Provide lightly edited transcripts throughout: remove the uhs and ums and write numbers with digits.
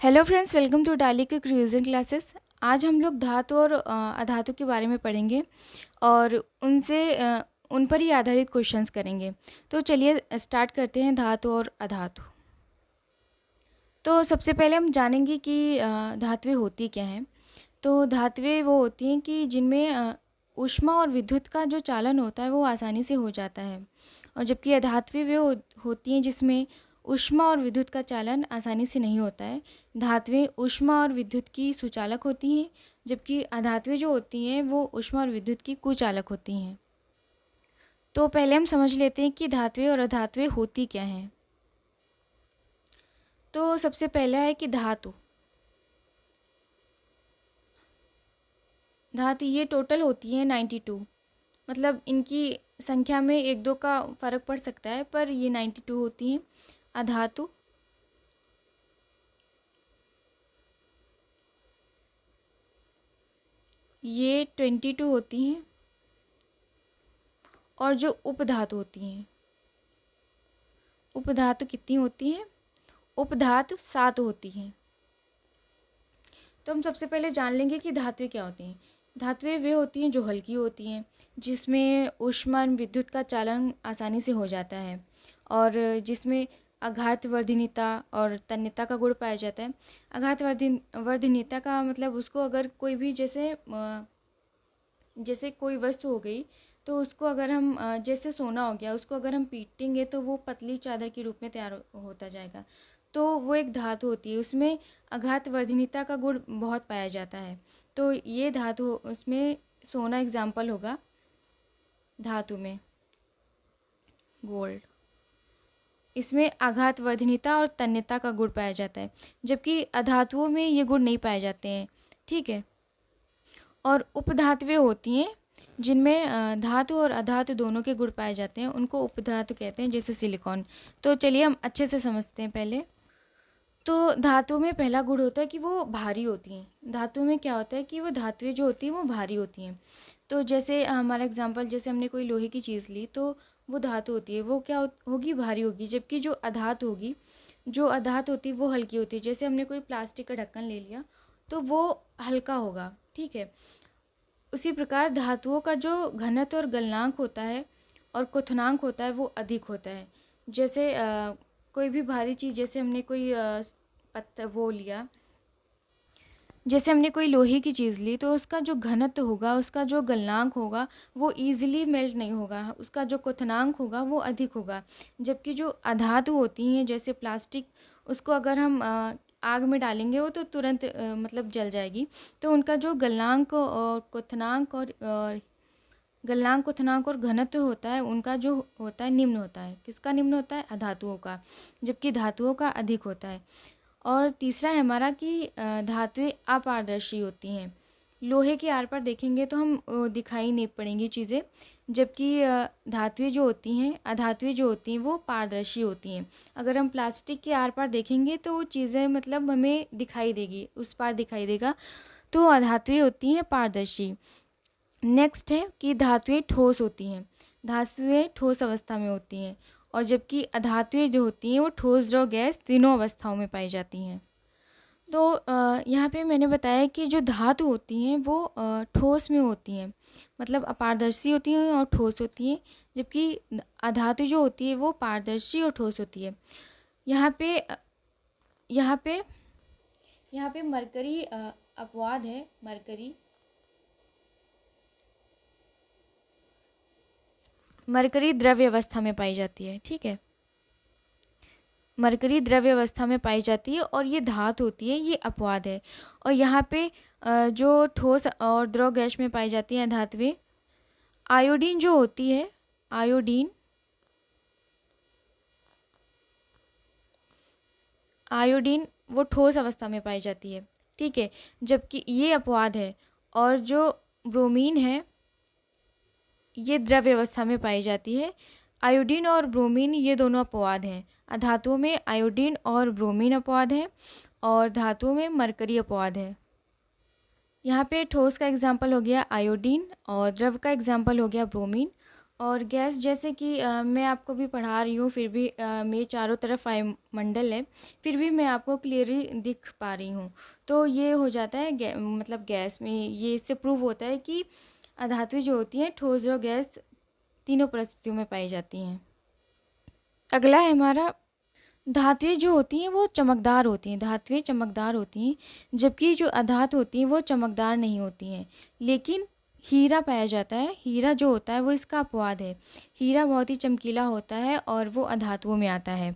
Hello friends, welcome to डाली के creation classes. आज हम लोग धातु और अधातु के बारे में पढ़ेंगे और उन पर ही आधारित क्वेश्चंस करेंगे। तो चलिए स्टार्ट करते हैं धातु और अधातु। तो सबसे पहले हम जानेंगे कि धातुएं होती क्या हैं। तो धातुएं वो होती हैं कि जिनमें ऊष्मा और विद्युत का जो चालन होता है वो आसानी से हो जाता है, और जबकि अधातुएं वे होती हैं जिसमें ऊष्मा और विद्युत का चालन आसानी से नहीं होता है। धातुएं ऊष्मा और विद्युत की सुचालक होती हैं, जबकि अधातुएं जो होती हैं वो ऊष्मा और विद्युत की कुचालक होती हैं। तो पहले हम समझ लेते हैं कि धातुएं और अधातुएं होती क्या हैं। तो सबसे पहला है कि धातु धातु ये टोटल होती है 92। मतलब इनकी संख्या में एक दो का फर्क पड़ सकता है, पर ये 92 होती हैं। अधातु ये 22 होती हैं, और जो उपधातु होती हैं, उपधातु कितनी होती हैं? उपधातु 7 होती हैं। तो हम सबसे पहले जान लेंगे कि धातुएं क्या होती हैं। धातुएं वे होती हैं जो हल्की होती हैं, जिसमें ऊष्मा और विद्युत का चालन आसानी से हो जाता है, और जिसमें आघात वर्धनीयता और तन्यता का गुण पाया जाता है। आघात वर्धनीयता का मतलब उसको अगर कोई भी जैसे कोई वस्तु हो गई, तो उसको अगर हम जैसे सोना हो गया, उसको अगर हम पीटेंगे तो वो पतली चादर के रूप में तैयार होता जाएगा। तो वो एक धातु होती है, उसमें आघात वर्धनीयता का गुण बहुत पाया जाता है। तो ये धातु, उसमें सोना एग्जाम्पल होगा। धातु में गोल्ड, इसमें आघात वर्धनीयता और तन्यता का गुण पाया जाता है, जबकि अधातुओं में ये गुण नहीं पाए जाते हैं। ठीक है। और उपधातुएं होती हैं जिनमें धातु और अधातु दोनों के गुण पाए जाते हैं, उनको उपधातु कहते हैं, जैसे सिलिकॉन। तो चलिए हम अच्छे से समझते हैं पहले। तो धातु में पहला गुण होता है कि वो भारी होती हैं। धातु में क्या होता है कि वो धातुएं जो होती हैं वो भारी होती हैं। तो जैसे हमारा एग्जांपल, जैसे हमने कोई लोहे की चीज़ ली, तो वो धातु होती है, वो क्या होगी? भारी होगी। जबकि जो अधातु होगी, जो अधातु होती है वो हल्की होती है। जैसे हमने कोई प्लास्टिक का ढक्कन ले लिया, तो वो हल्का होगा। ठीक है। उसी प्रकार धातुओं का जो घनत्व और गलनांक होता है और क्वथनांक होता है वो अधिक होता है। जैसे कोई भी भारी चीज़, जैसे हमने कोई पत्थर वो लिया, जैसे हमने कोई लोहे की चीज़ ली, तो उसका जो घनत्व होगा, उसका जो गलनांक होगा, वो ईजिली मेल्ट नहीं होगा, उसका जो क्वथनांक होगा वो अधिक होगा। जबकि जो अधातु होती हैं, जैसे प्लास्टिक, उसको अगर हम आग में डालेंगे वो तो तुरंत मतलब जल जाएगी। तो उनका जो गलनांक और क्वथनांक और गलनांक, क्वथनांक और घनत्व होता है, उनका जो होता है निम्न होता है। किसका निम्न होता है? अधातुओं का। जबकि धातुओं का अधिक होता है। और तीसरा है हमारा कि धातुएं अपारदर्शी होती हैं। लोहे के आर पार देखेंगे तो हम दिखाई नहीं पड़ेंगी चीज़ें, जबकि धातुएं जो होती हैं, अधातुएं जो होती हैं, वो पारदर्शी होती हैं। अगर हम प्लास्टिक के आर पार देखेंगे तो वो चीज़ें मतलब हमें दिखाई देगी, उस पार दिखाई देगा। तो अधातुएं होती हैं पारदर्शी। नेक्स्ट है कि धातुएं ठोस होती हैं। धातुएं ठोस अवस्था में होती हैं, और जबकि अधातुएं जो होती हैं वो ठोस, द्रव, गैस तीनों अवस्थाओं में पाई जाती हैं। तो यहाँ पे मैंने बताया कि जो धातु होती हैं वो ठोस में होती हैं, मतलब अपारदर्शी होती हैं और ठोस होती हैं। जबकि अधातु जो होती है वो पारदर्शी और ठोस होती है। यहाँ पे यहाँ पे यहाँ पे मरकरी अपवाद है। मरकरी द्रव्य अवस्था में पाई जाती है। ठीक है। मरकरी द्रव्य अवस्था में पाई जाती है, और ये धातु होती है, ये अपवाद है। और यहाँ पे जो ठोस और द्रव गैस में पाई जाती हैं धातुएं, आयोडीन जो होती है, आयोडीन आयोडीन वो ठोस अवस्था में पाई जाती है। ठीक है। जबकि ये अपवाद है। और जो ब्रोमीन है, ये द्रव्य अवस्था में पाई जाती है। आयोडीन और ब्रोमीन ये दोनों अपवाद हैं। अधातुओं में आयोडीन और ब्रोमीन अपवाद हैं, और धातुओं में मरकरी अपवाद है। यहाँ पे ठोस का एग्जाम्पल हो गया आयोडीन, और द्रव का एग्जाम्पल हो गया ब्रोमीन, और गैस जैसे कि मैं आपको भी पढ़ा रही हूँ, फिर भी मेरे चारों तरफ वायुमंडल है, फिर भी मैं आपको क्लियरली दिख पा रही हूँ। तो ये हो जाता है मतलब गैस में ये इससे प्रूव होता है कि अधातुएं जो होती हैं ठोस और गैस तीनों परिस्थितियों में पाई जाती हैं। अगला है हमारा, धातुएं जो होती हैं वो चमकदार होती हैं, धातुएं चमकदार होती हैं, जबकि जो अधातु होती हैं वो चमकदार नहीं होती हैं। लेकिन हीरा पाया जाता है, हीरा जो होता है वो इसका अपवाद है। हीरा बहुत ही चमकीला होता है और वो अधातुओं में आता है।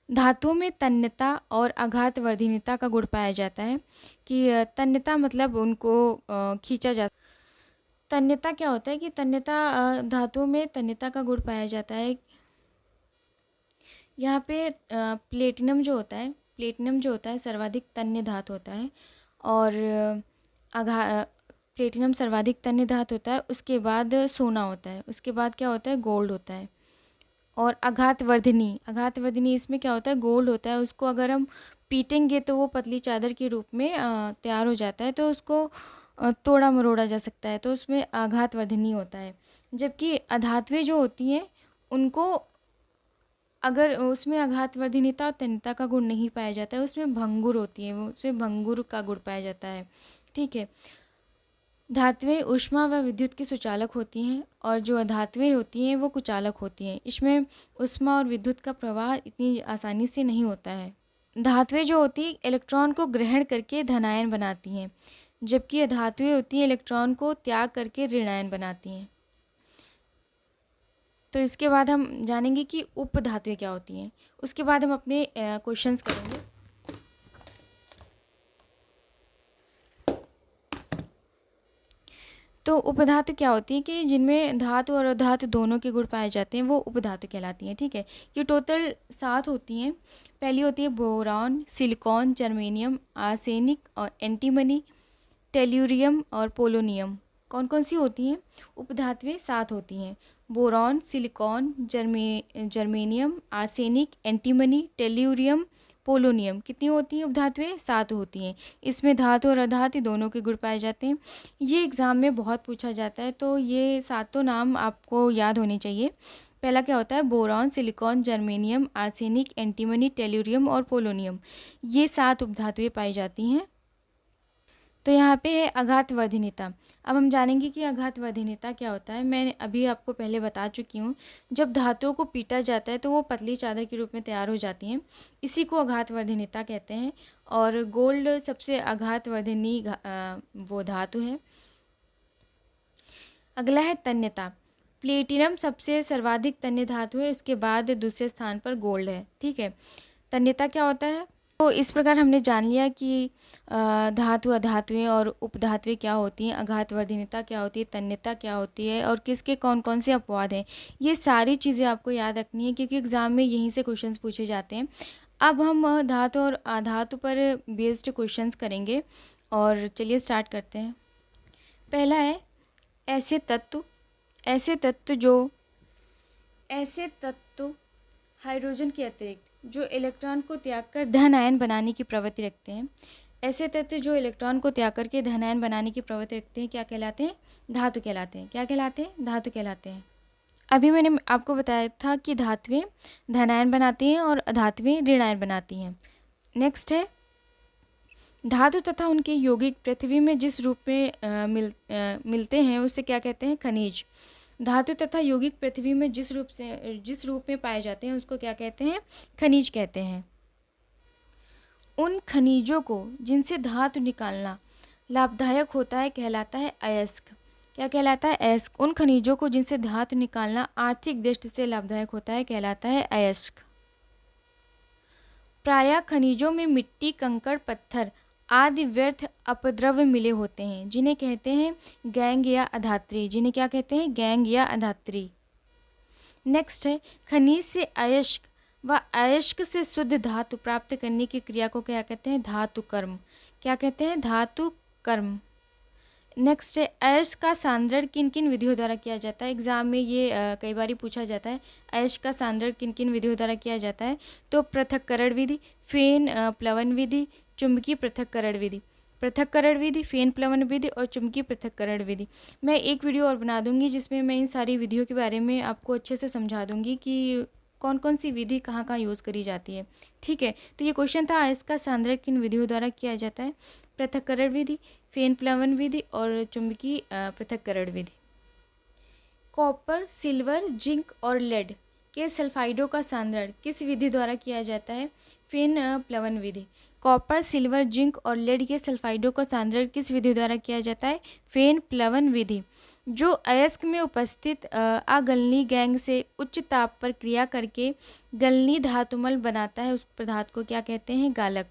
धातुओं में तन्यता और आघातवर्धनीयता का गुण पाया जाता है कि तन्यता मतलब उनको खींचा जा, तन्यता क्या होता है कि तन्यता धातुओं में तन्यता का गुण पाया जाता है। यहाँ पे प्लेटिनम जो होता है, प्लेटिनम जो होता है सर्वाधिक तन्य धातु होता है, और आघा प्लेटिनम सर्वाधिक तन्य धातु होता है। उसके बाद सोना होता है, उसके बाद क्या होता है, गोल्ड होता है। और आघातवर्धिनी, आघातवर्धिनी इसमें क्या होता है, गोल्ड होता है। उसको अगर हम पीटेंगे तो वो पतली चादर के रूप में तैयार हो जाता है, तो उसको तोड़ा मरोड़ा जा सकता है, तो उसमें आघातवर्धिनी होता है। जबकि अधातुएं जो होती हैं उनको अगर उसमें आघातवर्धनीयता और तन्यता का गुण नहीं पाया जाता है, उसमें भंगुर होती है, वो उसमें भंगुर का गुण पाया जाता है। ठीक है। धातुएं ऊष्मा व विद्युत की सुचालक होती हैं और जो अधातुएं होती हैं वो कुचालक होती हैं। इसमें ऊष्मा और विद्युत का प्रवाह इतनी आसानी से नहीं होता है। धातुएं जो होती हैं इलेक्ट्रॉन को ग्रहण करके धनायन बनाती हैं, जबकि अधातुएं होती हैं इलेक्ट्रॉन को त्याग करके ऋणायन बनाती हैं। तो इसके बाद हम जानेंगे कि उपधातुएं क्या होती हैं। उसके बाद हम अपने क्वेश्चंस करेंगे। तो उपधातु क्या होती है कि जिनमें धातु और अधातु दोनों के गुण पाए जाते हैं, वो उपधातु कहलाती हैं। ठीक है। ये टोटल 7 होती हैं। पहली होती है बोरॉन, सिलिकॉन, जर्मेनियम, आर्सेनिक और एंटीमनी, टेल्यूरियम और पोलोनियम। कौन कौन सी होती हैं? उपधातुएं 7 होती हैं। Boron, silicon, germanium, arsenic, antimony, tellurium, polonium. कितनी होती हैं उपधातुएं? 7 होती हैं। इसमें धातु और अधातु दोनों के गुण पाए जाते हैं। ये एग्ज़ाम में बहुत पूछा जाता है, तो ये 7 नाम आपको याद होने चाहिए। पहला क्या होता है? Boron, silicon, germanium, arsenic, antimony, tellurium और पोलोनियम। ये 7 उपधातुएं पाई जाती हैं। तो यहाँ पे है आघातवर्धनीयता। अब हम जानेंगे कि आघातवर्धनीयता क्या होता है। मैं अभी आपको पहले बता चुकी हूँ, जब धातुओं को पीटा जाता है तो वो पतली चादर के रूप में तैयार हो जाती हैं, इसी को आघातवर्धनीयता कहते हैं। और गोल्ड सबसे आघातवर्धनी वो धातु है। अगला है तन्यता। प्लेटिनम सबसे सर्वाधिक तन्य धातु है, उसके बाद दूसरे स्थान पर गोल्ड है। ठीक है। तन्यता क्या होता है? तो इस प्रकार हमने जान लिया कि धातु, अधातुएं और उपधातुएं क्या होती हैं, आघातवर्धनीयता क्या होती है, तन्यता क्या होती है और किसके कौन कौन से अपवाद हैं। ये सारी चीज़ें आपको याद रखनी है, क्योंकि एग्ज़ाम में यहीं से क्वेश्चंस पूछे जाते हैं। अब हम धातु और अधातु पर बेस्ड क्वेश्चंस करेंगे, और चलिए स्टार्ट करते हैं। पहला है ऐसे तत्व, ऐसे तत्व जो, ऐसे तत्व हाइड्रोजन के अतिरिक्त जो इलेक्ट्रॉन को त्याग कर धन आयन बनाने की प्रवृत्ति रखते हैं। ऐसे तत्व जो इलेक्ट्रॉन को त्याग करके धन आयन बनाने की प्रवृत्ति रखते हैं क्या कहलाते हैं? धातु कहलाते हैं। क्या कहलाते हैं? धातु कहलाते हैं। अभी मैंने आपको बताया था कि धातुएं धन आयन बनाती हैं और अधातुएं ऋण आयन बनाती हैं। नेक्स्ट है धातु तथा उनके यौगिक पृथ्वी में जिस रूप में मिलते हैं उसे क्या कहते हैं? खनिज। धातु तथा यौगिक पृथ्वी में जिस रूप में पाए जाते हैं उसको क्या कहते हैं? खनिज कहते हैं। उन खनिजों को जिनसे धातु निकालना लाभदायक होता है कहलाता है अयस्क। क्या कहलाता है? अयस्क। उन खनिजों को जिनसे धातु निकालना आर्थिक दृष्टि से लाभदायक होता है कहलाता है अयस्क। प्रायः खनिजों में मिट्टी, कंकड़, पत्थर आदि व्यर्थ अपद्रव्य मिले होते हैं, जिन्हें कहते हैं गैंग या अधात्री। जिन्हें क्या कहते हैं? गैंग या अधात्री। नेक्स्ट है खनिज से अयस्क व अयस्क से शुद्ध धातु प्राप्त करने की क्रिया को क्या कहते हैं? धातु कर्म। क्या कहते हैं? धातु कर्म। नेक्स्ट है अयस्क का सांद्रण किन किन विधियों द्वारा किया जाता है। एग्जाम में ये कई बार पूछा जाता है, अयस्क का सांद्रण किन किन विधियों द्वारा किया जाता है। तो पृथक्करण विधि, फेन प्लवन विधि, चुंबकीय पृथक्करण विधि। पृथक्करण विधि, फेन प्लवन विधि और चुंबकीय पृथक्करण विधि। मैं एक वीडियो और बना दूंगी जिसमें मैं इन सारी विधियों के बारे में आपको अच्छे से समझा दूंगी कि कौन कौन सी विधि कहाँ कहाँ यूज़ करी जाती है। ठीक है, तो ये क्वेश्चन था, अयस्क का सांद्रण किन विधियों द्वारा किया जाता है? पृथक्करण विधि, फेन प्लवन विधि और चुंबकीय पृथक्करण विधि। कॉपर, सिल्वर, जिंक और लेड के सल्फाइडों का सांद्रण किस विधि द्वारा किया जाता है? फेन प्लवन विधि। कॉपर, सिल्वर, जिंक और लेड के सल्फाइडों का सांद्रण किस विधि द्वारा किया जाता है? फेन प्लवन विधि। जो अयस्क में उपस्थित अगलनी गैंग से उच्च ताप पर क्रिया करके गलनी धातुमल बनाता है, उस पदार्थ को क्या कहते हैं? गालक।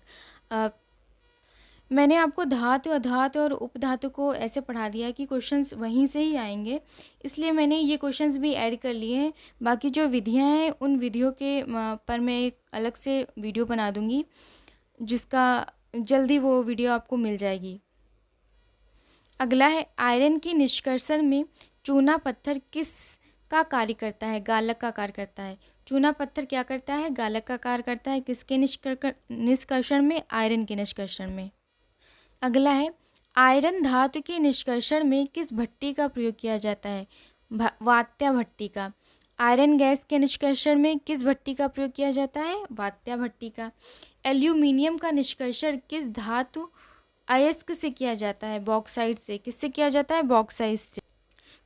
मैंने आपको धातु, अधातु और उपधातु को ऐसे पढ़ा दिया कि क्वेश्चंस वहीं से ही आएंगे, इसलिए मैंने ये क्वेश्चंस भी ऐड कर लिए हैं। बाकी जो विधियां हैं उन विधियों के पर मैं एक अलग से वीडियो बना दूंगी, जिसका जल्दी वो वीडियो आपको मिल जाएगी। अगला है, आयरन की निष्कर्षण में चूना पत्थर किस का कार्य करता है? गालक का कार्य करता है। चूना पत्थर क्या करता है? गालक का कार्य करता है। किसके निष्कर्षण में? आयरन के निष्कर्षण में। अगला है, आयरन धातु के निष्कर्षण में किस भट्टी का प्रयोग किया जाता है? वात्या भट्टी का। आयरन गैस के निष्कर्षण में किस भट्टी का प्रयोग किया जाता है? वात्या भट्टी का। एल्यूमिनियम का निष्कर्षण किस धातु अयस्क से किया जाता है? बॉक्साइट से। किससे किया जाता है? बॉक्साइट से।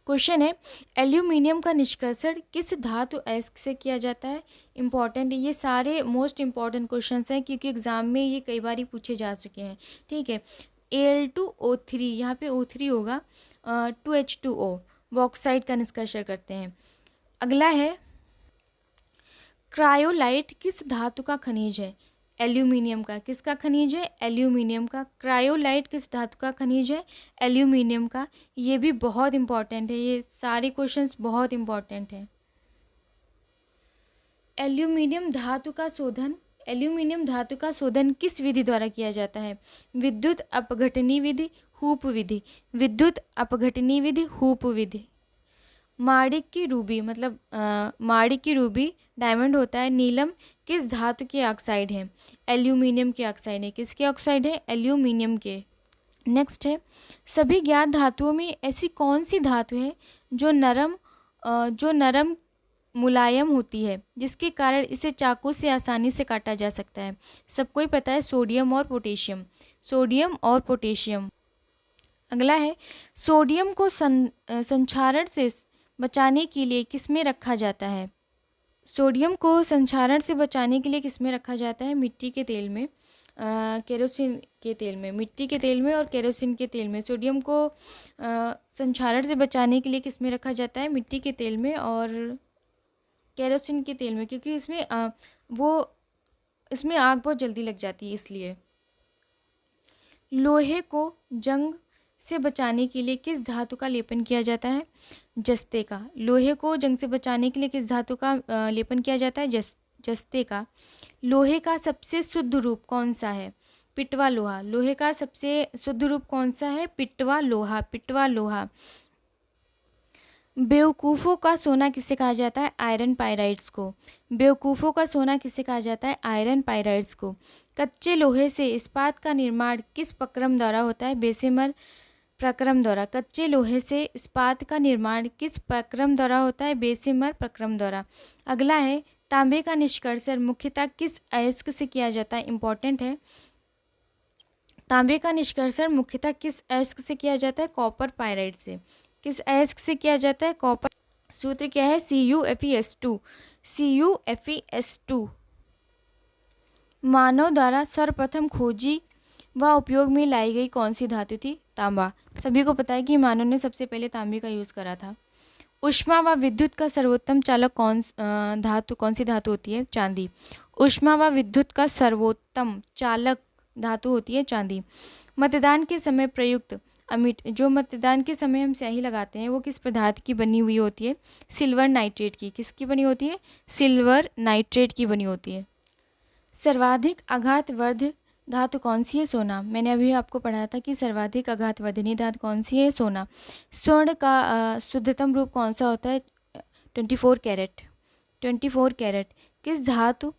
क्वेश्चन है, एल्यूमिनियम का निष्कर्षण किस धातु अयस्क से किया जाता है? इंपॉर्टेंट, ये सारे मोस्ट इंपॉर्टेंट क्वेश्चंस हैं क्योंकि एग्जाम में ये कई बार ही पूछे जा चुके हैं। ठीक है, Al2O3, यहाँ पे O3 होगा, 2H2O, बॉक्साइट का निष्कर्षण करते हैं। अगला है, क्रायोलाइट किस धातु का खनिज है? एल्यूमिनियम का। किसका खनिज है? एल्यूमिनियम का। क्रायोलाइट किस धातु का खनिज है? एल्यूमिनियम का। ये भी बहुत इंपॉर्टेंट है, ये सारे क्वेश्चंस बहुत इंपॉर्टेंट हैं। एल्यूमिनियम धातु का शोधन, एल्यूमिनियम धातु का शोधन किस विधि द्वारा किया जाता है? विद्युत अपघटनी विधि, हूप विधि। विद्युत अपघटनी विधि, हूप विधि। माणिक की रूबी, मतलब माणिक की रूबी डायमंड होता है। नीलम किस धातु के ऑक्साइड है? एल्यूमिनियम के ऑक्साइड है। किसके ऑक्साइड है? एल्यूमिनियम के। नेक्स्ट है, सभी ज्ञात धातुओं में ऐसी कौन सी धातु है जो नरम मुलायम होती है, जिसके कारण इसे चाकू से आसानी से काटा जा सकता है? सबको ही पता है, सोडियम और पोटेशियम। सोडियम और पोटेशियम। अगला है, सोडियम को संक्षारण से बचाने के लिए किसमें रखा जाता है? सोडियम को संक्षारण से बचाने के लिए किसमें रखा जाता है? मिट्टी के तेल में, केरोसिन के तेल में। मिट्टी के तेल में और केरोसिन के तेल में। सोडियम को संक्षारण से बचाने के लिए किसमें रखा जाता है? मिट्टी के तेल में और केरोसिन के तेल में, क्योंकि इसमें इसमें आग बहुत जल्दी लग जाती है, इसलिए। लोहे को जंग से बचाने के लिए किस धातु का लेपन किया जाता है? जस्ते का। लोहे को जंग से बचाने के लिए किस धातु का लेपन किया जाता है? जस्ते का। लोहे का सबसे शुद्ध रूप कौन सा है? पिटवा लोहा। लोहे का सबसे शुद्ध रूप कौन सा है? पिटवा लोहा। पिटवा लोहा। बेवकूफ़ों का सोना किसे कहा जाता है? आयरन पाइराइट्स को। बेवकूफ़ों का सोना किसे कहा जाता है? आयरन पाइराइट्स को। कच्चे लोहे से इस्पात का निर्माण किस प्रक्रम द्वारा होता है? बेसेमर प्रक्रम द्वारा। कच्चे लोहे से इस्पात का निर्माण किस प्रक्रम द्वारा होता है? बेसेमर प्रक्रम द्वारा। अगला है, तांबे का निष्कर्षण मुख्यतः किस अयस्क से किया जाता है? इंपॉर्टेंट है, तांबे का निष्कर्षण मुख्यतः किस अयस्क से किया जाता है? कॉपर पाइराइट से। किस अयस्क से किया जाता है? कॉपर। सूत्र क्या है? CuFeS2। CuFeS2। मानव द्वारा सर्वप्रथम खोजी व उपयोग में लाई गई कौन सी धातु थी? तांबा। सभी को पता है कि मानव ने सबसे पहले तांबे का यूज़ करा था। ऊष्मा व विद्युत का सर्वोत्तम चालक कौन सी धातु होती है? चांदी। ऊष्मा व विद्युत का सर्वोत्तम चालक धातु होती है चांदी। मतदान के समय प्रयुक्त अमिट, जो मतदान के समय हम स्याही लगाते हैं, वो किस पदार्थ की बनी हुई होती है? सिल्वर नाइट्रेट की। किसकी बनी होती है? सिल्वर नाइट्रेट की बनी होती है। सर्वाधिक आघातवर्ध धातु कौन सी है? सोना। मैंने अभी आपको पढ़ाया था कि सर्वाधिक आघातवर्धनी धातु कौन सी है? सोना। स्वर्ण का शुद्धतम रूप कौन सा होता है? 24 कैरेट। 24 कैरेट। किस धातु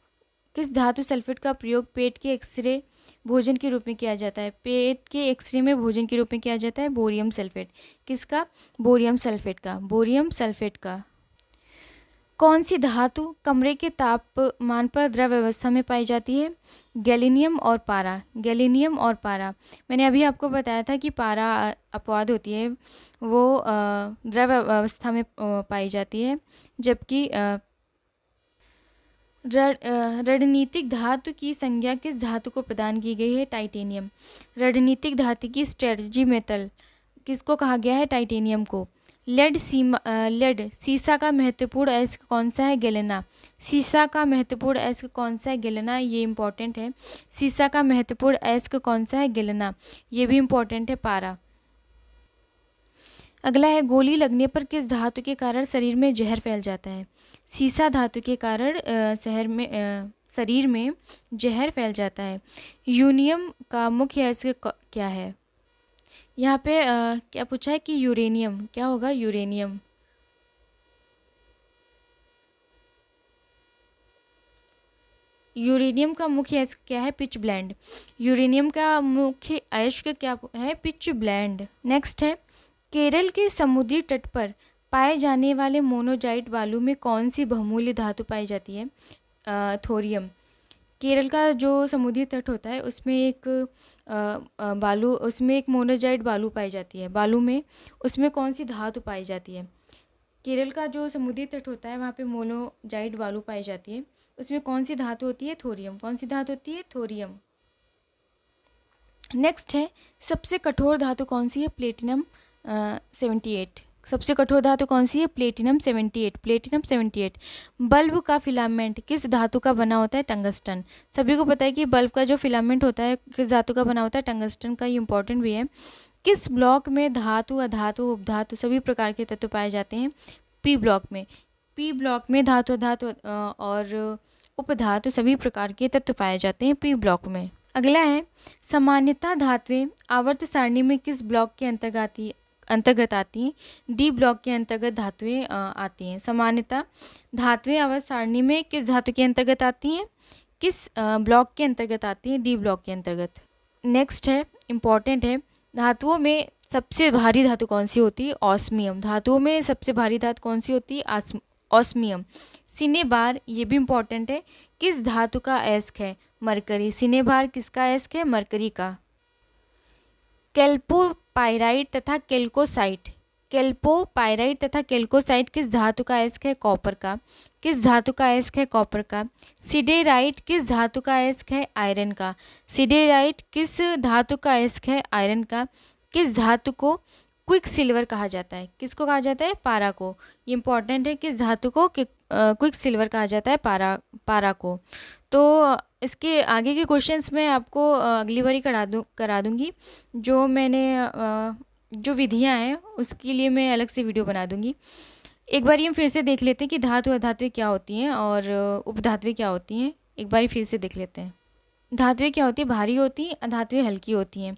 किस धातु सल्फेट का प्रयोग पेट के एक्सरे भोजन के रूप में किया जाता है? पेट के एक्सरे में भोजन के रूप में किया जाता है बोरियम सल्फेट। किसका? बोरियम सल्फेट का। बोरियम सल्फेट का। कौन सी धातु कमरे के तापमान पर द्रव अवस्था में पाई जाती है? गैलीनियम और पारा। गैलीनियम और पारा। मैंने अभी आपको बताया था कि पारा अपवाद होती है, वो द्रव अवस्था में पाई जाती है, जबकि रणनीतिक धातु की संज्ञा किस धातु को प्रदान की गई है? टाइटेनियम। रणनीतिक धातु की स्ट्रेटजी मेटल किसको कहा गया है? टाइटेनियम को। लेड सीसा का महत्वपूर्ण अयस्क कौन सा है? गैलेना। सीसा का महत्वपूर्ण अयस्क कौन सा है? गैलेना। ये इंपॉर्टेंट है। सीसा का महत्वपूर्ण अयस्क कौन सा है? गैलेना। ये भी इंपॉर्टेंट है। पारा। अगला है, गोली लगने पर किस धातु के कारण शरीर में जहर फैल जाता है? सीसा धातु के कारण शरीर में जहर फैल जाता है। यूरेनियम का मुख्य अयस्क क्या है? यहाँ पे क्या पूछा है कि यूरेनियम। क्या होगा? यूरेनियम। यूरेनियम का मुख्य अयस्क क्या है? Pitch blend. यूरेनियम का मुख्य अयस्क क्या है? Pitch blend. नेक्स्ट है, केरल के समुद्री तट पर पाए जाने वाले मोनोजाइट बालू में कौन सी बहुमूल्य धातु पाई जाती है? थोरियम। केरल का जो समुद्री तट होता है उसमें एक बालू, उसमें एक मोनोजाइट बालू पाई जाती है। बालू में उसमें कौन सी धातु पाई जाती है? केरल का जो समुद्री तट होता है वहाँ पे मोनोजाइट बालू पाई जाती है। उसमें कौन सी धातु होती है? थोरियम। कौन सी धातु होती है? थोरियम। नेक्स्ट है, सबसे कठोर धातु कौन सी है? प्लेटिनम 78। सबसे कठोर धातु कौन सी है? प्लेटिनम 78। प्लेटिनम 78। बल्ब का फिलामेंट किस धातु का बना होता है? टंगस्टन। सभी को पता है कि बल्ब का जो फिलामेंट होता है किस धातु का बना होता है? टंगस्टन का। ये इंपॉर्टेंट भी है। किस ब्लॉक में धातु, अधातु, उपधातु सभी प्रकार के तत्व पाए जाते हैं? पी ब्लॉक में। पी ब्लॉक में धातु, अधातु और उपधातु सभी प्रकार के तत्व पाए जाते हैं पी ब्लॉक में। अगला है, सामान्यतः धातुएं आवर्त सारणी में किस ब्लॉक के अंतर्गत आती हैं? डी ब्लॉक के अंतर्गत धातुएं आती हैं। सामान्यतः धातुएं आवर्त सारणी में किस धातु के अंतर्गत आती हैं? किस ब्लॉक के अंतर्गत आती हैं? डी ब्लॉक के अंतर्गत। नेक्स्ट है, इम्पॉर्टेंट है, धातुओं में सबसे भारी धातु कौन सी होती है? ऑस्मियम। धातुओं में सबसे भारी धातु कौन सी होती है? ऑस्मियम। सिनेबार, ये भी इम्पॉर्टेंट है, किस धातु का अयस्क है? मरकरी। सिनेबार किसका अयस्क है? मरकरी का। कैल्पोपाइराइट तथा कैल्कोसाइट। कैल्पोपाइराइट तथा कैल्कोसाइट किस धातु का अयस्क है? कॉपर का। किस धातु का अयस्क है? कॉपर का। सिडेराइट किस धातु का अयस्क है? आयरन का। सिडेराइट किस धातु का अयस्क है? आयरन का। किस धातु को क्विक सिल्वर कहा जाता है? किसको कहा जाता है? पारा को। ये इंपॉर्टेंट है, किस धातु को क्विक सिल्वर कहा जाता है? पारा को। तो इसके आगे के क्वेश्चंस मैं आपको अगली बारी करा दूंगी। जो मैंने जो विधियां हैं उसके लिए मैं अलग से वीडियो बना दूंगी। एक बार हम फिर से देख लेते हैं कि धातु, अधातुएं क्या होती हैं और उपधातुएं क्या होती हैं। एक बार फिर से देख लेते हैं। धातुएं क्या होती है? भारी होती हैं, अधातुएं हल्की होती हैं।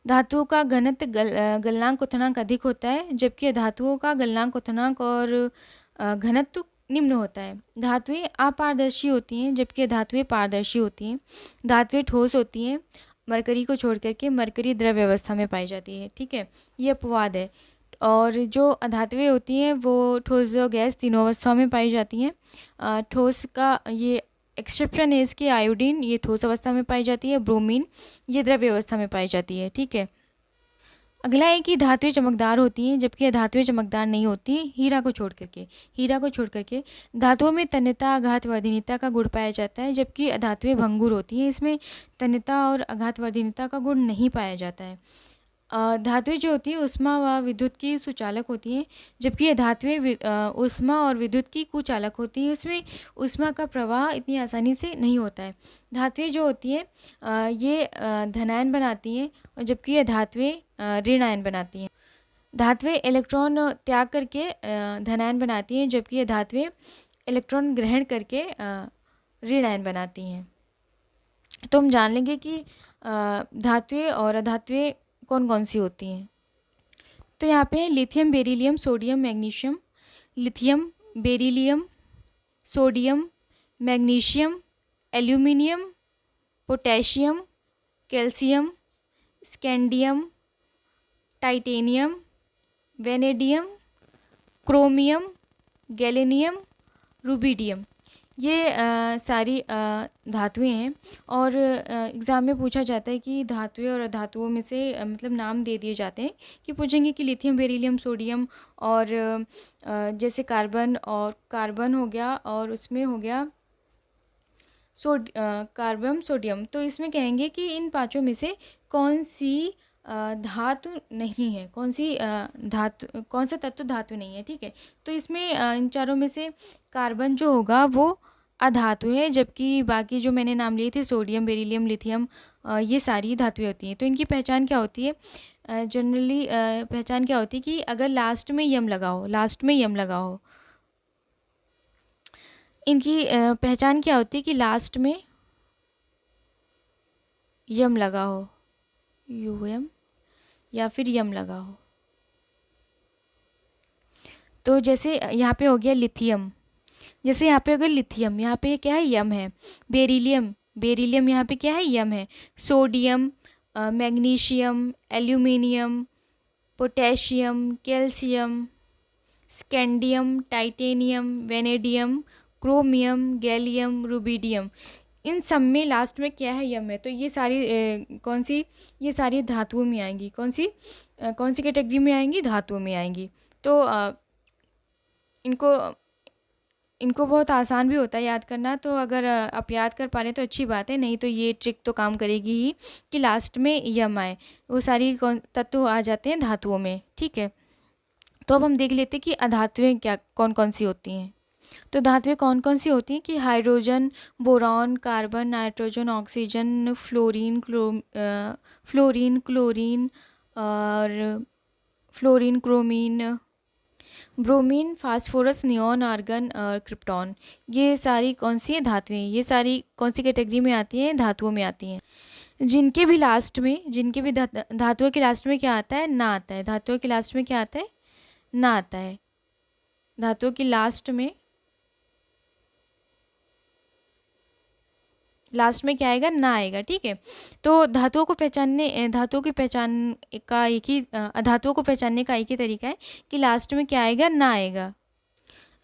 धातुओं का घनत्व गलनांक क्वथनांक अधिक होता है, जबकि अधातुओं का गलनांक क्वथनांक और घनत्व निम्न होता है। धातुएं अपारदर्शी होती हैं, जबकि धातुएं पारदर्शी होती हैं। धातुएं ठोस होती हैं, मरकरी को छोड़ करके। मरकरी द्रव्य अवस्था में पाई जाती है। ठीक है, ये अपवाद है। और जो अधातुएं होती हैं वो ठोस और गैस तीनों अवस्थाओं में पाई जाती हैं। ठोस का ये एक्सेप्शन है इसकी, आयोडीन, ये ठोस अवस्था में पाई जाती है। ब्रोमीन ये द्रव्य अवस्था में पाई जाती है। ठीक है, अगला है कि धातुएं चमकदार होती हैं, जबकि अधातुएं चमकदार नहीं होती, हीरा को छोड़ करके। हीरा को छोड़ करके धातुओं में तन्यता, आघात, वर्धनीयता का गुण पाया जाता है, जबकि अधातुएं भंगुर होती हैं, इसमें तन्यता और आघात, वर्धनीयता का गुण नहीं पाया जाता है। धातुएं जो होती है ऊष्मा व विद्युत की सुचालक होती हैं, जबकि धातुएं ऊष्मा और विद्युत की कुचालक होती हैं, उसमें ऊष्मा का प्रवाह इतनी आसानी से नहीं होता है। धातुएं जो होती हैं ये धनायन बनाती हैं, और जबकि ये धातुएं ऋण आयन बनाती हैं। धातुएं इलेक्ट्रॉन त्याग करके धनायन बनाती हैं, जबकि ये धातुएं इलेक्ट्रॉन ग्रहण करके ऋण आयन बनाती हैं। तो हम जान लेंगे कि धातुएं और अधातुएं कौन कौन सी होती हैं। तो यहाँ पे lithium, beryllium, sodium, magnesium. Lithium, beryllium, sodium, magnesium, aluminium, potassium, calcium, scandium, titanium, vanadium, chromium, gallium, rubidium. ये सारी धातुएं हैं। और एग्ज़ाम में पूछा जाता है कि धातुएं और अधातुओं में से मतलब नाम दे दिए जाते हैं कि पूछेंगे कि लिथियम, बेरिलियम, सोडियम और जैसे कार्बन हो गया और उसमें हो गया कार्बन, सोडियम। तो इसमें कहेंगे कि इन पांचों में से कौन सी धातु नहीं है, कौन सा तत्व धातु नहीं है, ठीक है। तो इसमें इन चारों में से कार्बन जो होगा वो अधातु है, जबकि बाकी जो मैंने नाम लिए थे सोडियम, बेरिलियम, लिथियम, ये सारी धातुएं होती हैं। तो इनकी पहचान क्या होती है? जनरली पहचान क्या होती है कि अगर लास्ट में यम लगा हो, इनकी पहचान क्या होती है कि लास्ट में यम लगा हो, यूएम या फिर यम लगा हो। तो जैसे यहाँ पे हो गया लिथियम, यहाँ पे क्या है? यम है। बेरिलियम यहाँ पे क्या है? यम है। Sodium, magnesium, aluminium, potassium, calcium, scandium, titanium, vanadium, chromium, gallium, rubidium, इन सब में लास्ट में क्या है? यम है। तो ये सारी ये सारी धातुओं में आएंगी। कौन सी कैटेगरी में आएंगी? धातुओं में आएंगी। तो इनको इनको बहुत आसान भी होता है याद करना। तो अगर आप याद कर पा रहे हैं तो अच्छी बात है, नहीं तो ये ट्रिक तो काम करेगी ही कि लास्ट में यम आए। वो सारी तत्व आ जाते हैं धातुओं में, ठीक है। तो अब हम देख लेते हैं कि अधातुएं कौन कौन सी होती हैं। तो धातुएं कौन कौन सी होती हैं कि hydrogen, boron, carbon, nitrogen, oxygen, chlorine और क्रोमीन, ब्रोमीन, फास्फोरस, नियॉन, आर्गन और क्रिप्टॉन। ये सारी कौन सी है? धातुएं। ये सारी कौन सी कैटेगरी में आती हैं? धातुओं में आती हैं। जिनके भी धातुओं के लास्ट में क्या आता है? ना आता है। धातुओं के लास्ट में क्या आता है? ना आता है। धातुओं की लास्ट में क्या आएगा? ना आएगा, ठीक है। तो धातुओं की पहचान का धातुओं को पहचानने का एक ही तरीका है कि लास्ट में क्या आएगा? ना आएगा।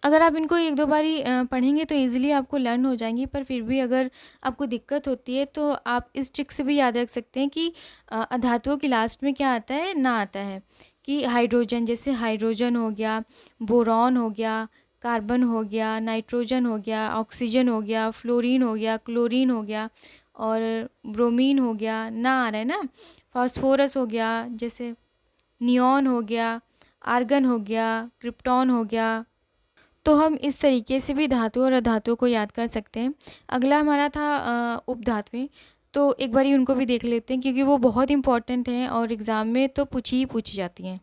अगर आप इनको एक दो बारी पढ़ेंगे तो इजीली आपको लर्न हो जाएंगी, पर फिर भी अगर आपको दिक्कत होती है तो आप इस ट्रिक से भी याद रख सकते हैं कि अधातुओं की लास्ट में क्या आता है? ना आता है। कि हाइड्रोजन, जैसे हाइड्रोजन हो गया, बोरॉन हो गया, कार्बन हो गया, नाइट्रोजन हो गया, ऑक्सीजन हो गया, फ्लोरीन हो गया, क्लोरीन हो गया और ब्रोमीन हो गया, ना आ रहा है ना। फास्फोरस हो गया, जैसे नियॉन हो गया, आर्गन हो गया, क्रिप्टॉन हो गया। तो हम इस तरीके से भी धातु और अधातुओं को याद कर सकते हैं। अगला हमारा था उपधातुएं। तो एक बारी उनको भी देख लेते हैं क्योंकि वो बहुत इंपॉर्टेंट हैं और एग्ज़ाम में तो पूछी जाती हैं।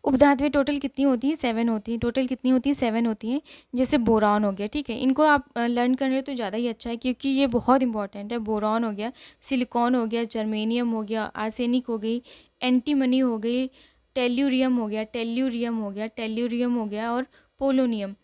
उपधातुएं टोटल कितनी होती हैं? 7 होती हैं। टोटल कितनी होती हैं? 7 होती हैं। जैसे बोरॉन हो गया, ठीक है। इनको आप लर्न कर रहे हो तो ज़्यादा ही अच्छा है क्योंकि ये बहुत इंपॉर्टेंट है। बोरॉन हो गया, सिलिकॉन हो गया, जर्मेनियम हो गया, आर्सेनिक हो गई, एंटीमनी हो गई, टेल्यूरियम हो गया और पोलोनियम।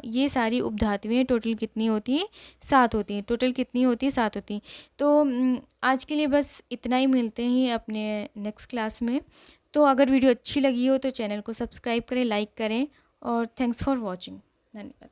ये सारी उपधातुएं टोटल कितनी होती हैं? 7 होती हैं। टोटल कितनी होती है? 7 होती हैं। तो आज के लिए बस इतना ही, मिलते हैं अपने नेक्स्ट क्लास में। तो अगर वीडियो अच्छी लगी हो तो चैनल को सब्सक्राइब करें, लाइक करें और थैंक्स फॉर वॉचिंग। धन्यवाद।